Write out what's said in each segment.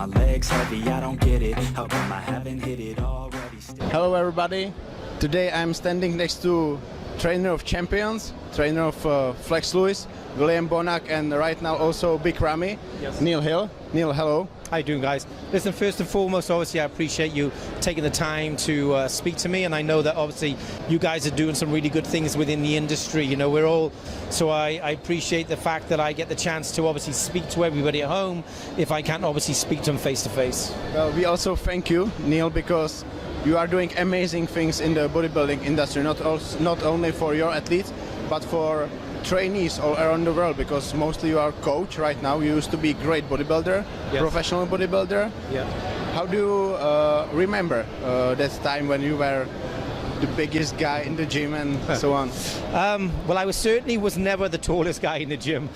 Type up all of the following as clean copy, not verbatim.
my legs heavy, I don't get it. How come I haven't hit it already? Hello everybody. Today I'm standing next to trainer of champions, trainer of Flex Lewis, William Bonac, and right now also Big Ramy, yes. Neil Hill. Neil, hello. How you doing, guys? Listen, first and foremost, obviously I appreciate you taking the time to speak to me, and I know that obviously you guys are doing some really good things within the industry. You know, we're all, so I appreciate the fact that I get the chance to obviously speak to everybody at home if I can't obviously speak to them face to face. Well, we also thank you, Neil, because you are doing amazing things in the bodybuilding industry, not only for your athletes, but for trainees all around the world, because mostly you are coach right now. You used to be great bodybuilder, yes. Professional bodybuilder. Yeah. How do you remember that time when you were the biggest guy in the gym and so on? Well, I certainly was never the tallest guy in the gym.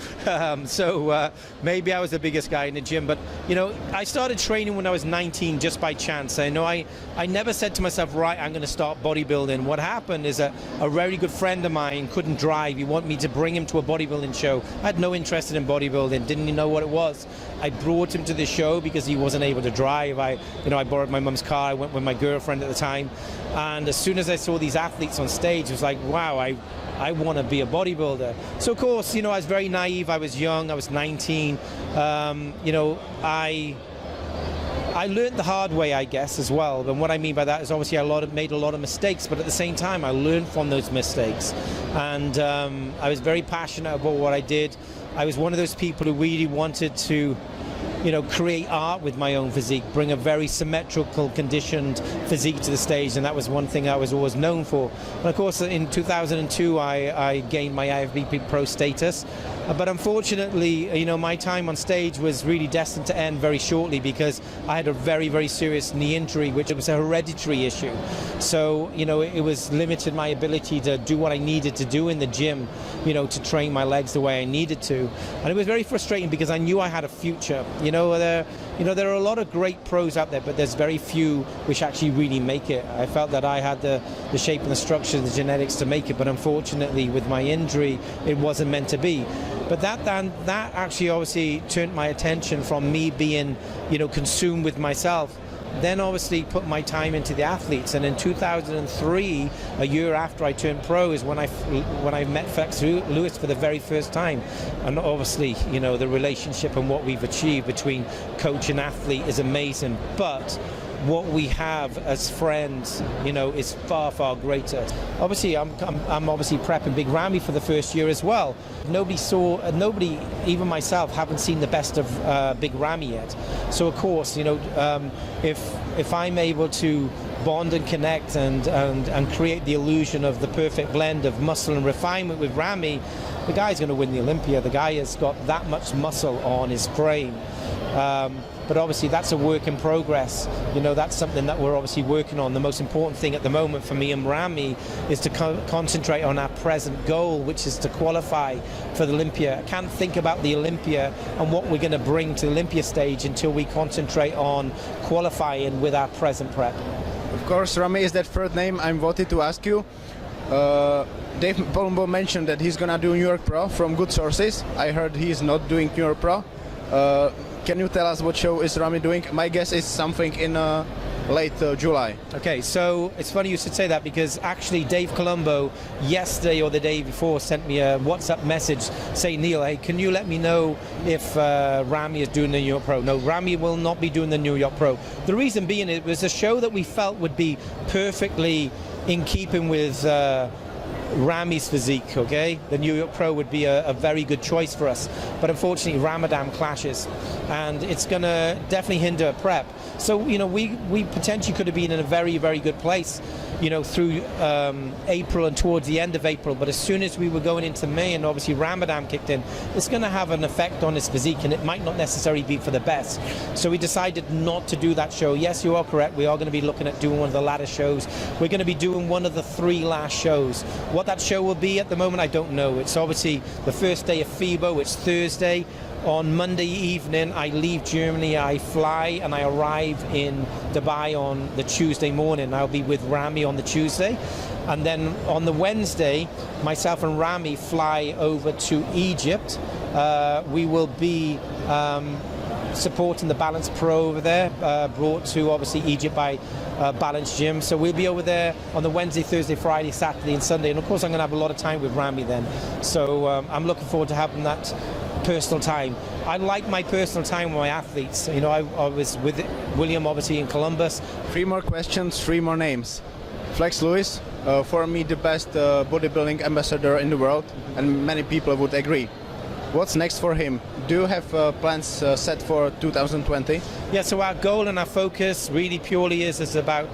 So maybe I was the biggest guy in the gym. But, you know, I started training when I was 19 just by chance. I know I never said to myself, right, I'm going to start bodybuilding. What happened is a very good friend of mine couldn't drive. He wanted me to bring him to a bodybuilding show. I had no interest in bodybuilding, didn't even know what it was. I brought him to the show because he wasn't able to drive. I borrowed my mum's car. I went with my girlfriend at the time. And as soon as I saw these athletes on stage, it was like, wow, I want to be a bodybuilder. So of course, you know, I was very naive. I was young. I was 19. You know, I learned the hard way, I guess, as well. And what I mean by that is obviously I made a lot of mistakes, but at the same time, I learned from those mistakes. And I was very passionate about what I did. I was one of those people who really wanted to, you know, create art with my own physique, bring a very symmetrical, conditioned physique to the stage, and that was one thing I was always known for. And of course, in 2002, I gained my IFBB Pro status, but unfortunately, you know, my time on stage was really destined to end very shortly because I had a very, very serious knee injury, which was a hereditary issue. So, you know, it was limited my ability to do what I needed to do in the gym, you know, to train my legs the way I needed to. And it was very frustrating because I knew I had a future. You know, there are a lot of great pros out there, but there's very few which actually really make it. I felt that I had the shape and the structure, the genetics to make it, but unfortunately with my injury, it wasn't meant to be. But that actually obviously turned my attention from me being, you know, consumed with myself. Then obviously put my time into the athletes, and in 2003, a year after I turned pro, is when I met Flex Lewis for the very first time. And obviously, you know, the relationship and what we've achieved between coach and athlete is amazing, but what we have as friends, you know, is far, far greater. Obviously, I'm obviously prepping Big Ramy for the first year as well. Nobody, even myself, haven't seen the best of Big Ramy yet. So of course, you know, if I'm able to bond and connect and create the illusion of the perfect blend of muscle and refinement with Ramy, the guy's going to win the Olympia. The guy has got that much muscle on his frame. But obviously that's a work in progress. You know, that's something that we're obviously working on. The most important thing at the moment for me and Ramy is to concentrate on our present goal, which is to qualify for the Olympia. I can't think about the Olympia and what we're going to bring to the Olympia stage until we concentrate on qualifying with our present prep. Of course, Ramy is that third name I wanted to ask you. Dave Palumbo mentioned that he's going to do New York Pro from good sources. I heard he's not doing New York Pro. Can you tell us what show is Ramy doing? My guess is something in late July. Okay, so it's funny you should say that because actually Dave Colombo yesterday or the day before sent me a WhatsApp message saying, Neil, hey, can you let me know if Ramy is doing the New York Pro? No, Ramy will not be doing the New York Pro. The reason being it was a show that we felt would be perfectly in keeping with Ramy's physique, okay? The New York Pro would be a very good choice for us. But unfortunately, Ramadan clashes, and it's going to definitely hinder prep. So, you know, we potentially could have been in a very, very good place, you know, through April and towards the end of April. But as soon as we were going into May and obviously Ramadan kicked in, it's going to have an effect on his physique, and it might not necessarily be for the best. So we decided not to do that show. Yes, you are correct. We are going to be looking at doing one of the latter shows. We're going to be doing one of the 3 last shows. What that show will be at the moment, I don't know. It's obviously the first day of FIBO. It's Thursday. On Monday evening, I leave Germany, I fly, and I arrive in Dubai on the Tuesday morning. I'll be with Ramy on the Tuesday. And then on the Wednesday, myself and Ramy fly over to Egypt. We will be supporting the Balance Pro over there, brought to obviously Egypt by Balance Gym. So we'll be over there on the Wednesday, Thursday, Friday, Saturday and Sunday. And of course I'm going to have a lot of time with Rami then. So I'm looking forward to having that personal time. I like my personal time with my athletes. You know, I was with William obviously in Columbus. 3 more questions, 3 more names. Flex Lewis, for me the best bodybuilding ambassador in the world, and many people would agree. What's next for him? Do you have plans set for 2020? Yeah, so our goal and our focus really purely is about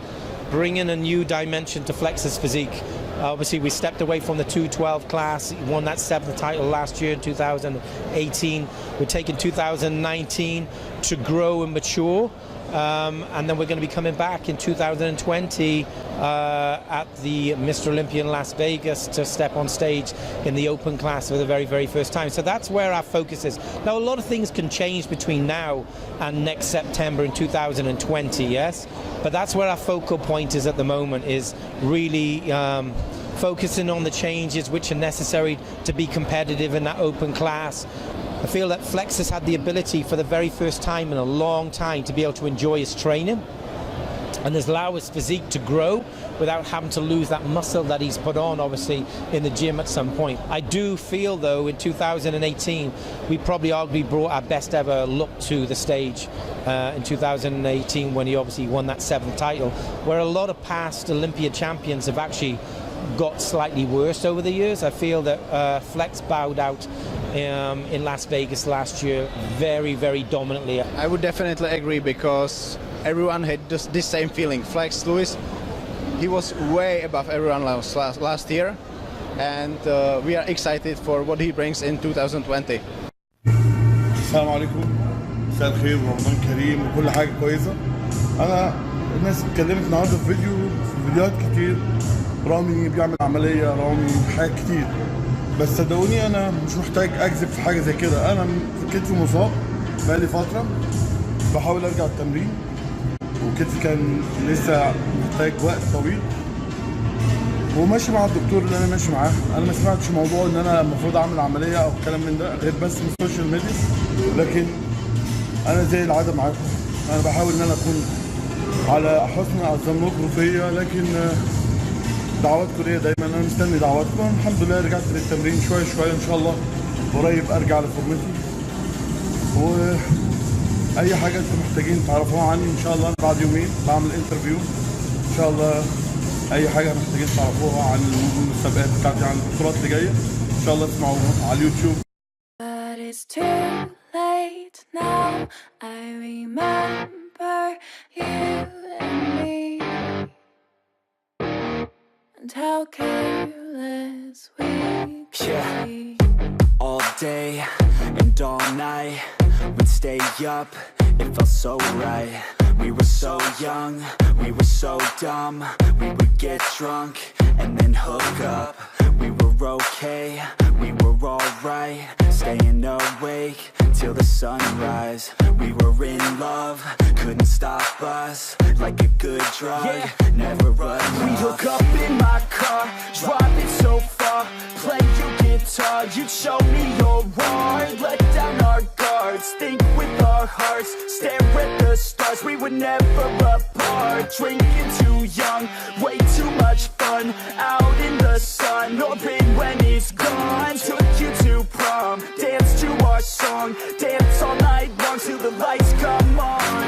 bringing a new dimension to Flex's physique. Obviously we stepped away from the 212 class, he won that 7th title last year in 2018. We're taking 2019 to grow and mature. And then we're going to be coming back in 2020 at the Mr. Olympia in Las Vegas to step on stage in the open class for the very, very first time. So that's where our focus is. Now, a lot of things can change between now and next September in 2020, yes? But that's where our focal point is at the moment, is really focusing on the changes which are necessary to be competitive in that open class. I feel that Flex has had the ability for the very first time in a long time to be able to enjoy his training and has allowed his physique to grow without having to lose that muscle that he's put on obviously in the gym at some point. I do feel though in 2018 we probably arguably brought our best ever look to the stage in 2018 when he obviously won that 7th title, where a lot of past Olympia champions have actually got slightly worse over the years. I feel that Flex bowed out in Las Vegas last year very, very dominantly. I would definitely agree, because everyone had this same feeling. Flex Lewis, he was way above everyone else last year, and we are excited for what he brings in 2020. السلام عليكم، مساء الخير ورمضان كريم وكل حاجة كويسة. أنا الناس اتكلمت النهارده في فيديوهات كتير، رامي بيعمل عملية، رامي حاجات كتير، بس صدقوني أنا مش محتاج أكذب في حاجة زي كده. أنا في كتفي مصاب بقالي فترة، بحاول أرجع التمرين، وكتفي كان لسه محتاج وقت طويل، وماشي مع الدكتور اللي أنا ماشي معاه. أنا ما سمعتش موضوع إن أنا المفروض أعمل عملية أو الكلام من ده غير بس من السوشيال ميديا، لكن أنا زي العادة معاكم، أنا بحاول إن أنا أكون على حسن الظن فيا، لكن دعواتكم ليا دايما، انا مستني دعواتكم. الحمد لله رجعت للتمرين شويه شويه، ان شاء الله قريب ارجع لفورمتي. واي حاجه انتم محتاجين تعرفوها عني ان شاء الله، بعد يومين بعمل انترفيو ان شاء الله. اي حاجه محتاجين تعرفوها عن المسابقات بتاعتي، عن البطولات اللي جايه ان شاء الله تسمعوها على اليوتيوب. And how careless we could be. All day and all night we'd stay up, it felt so right. We were so young, we were so dumb. We would get drunk and then hook up. We were okay, we were alright, staying awake till the sunrise. We were in love, couldn't stop us, like a good drug, never enough. We hook up in my car, drive it so far, play your guitar, you'd show me your art, let down our guards, think with our hearts, stare at the stars, we were never apart, drinking too young, way too much fun, out in the sun, hoping when it's gone, took you to prom, dance to our song, dance all night long till the lights come on.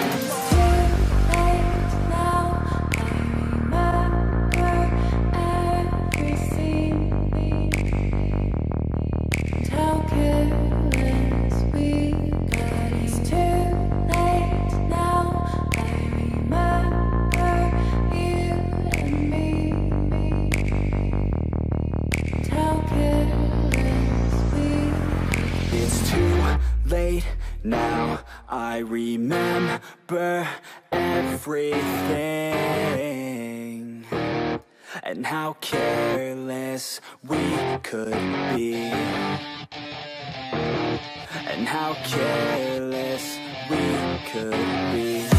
Late now, I remember everything, and how careless we could be, and how careless we could be.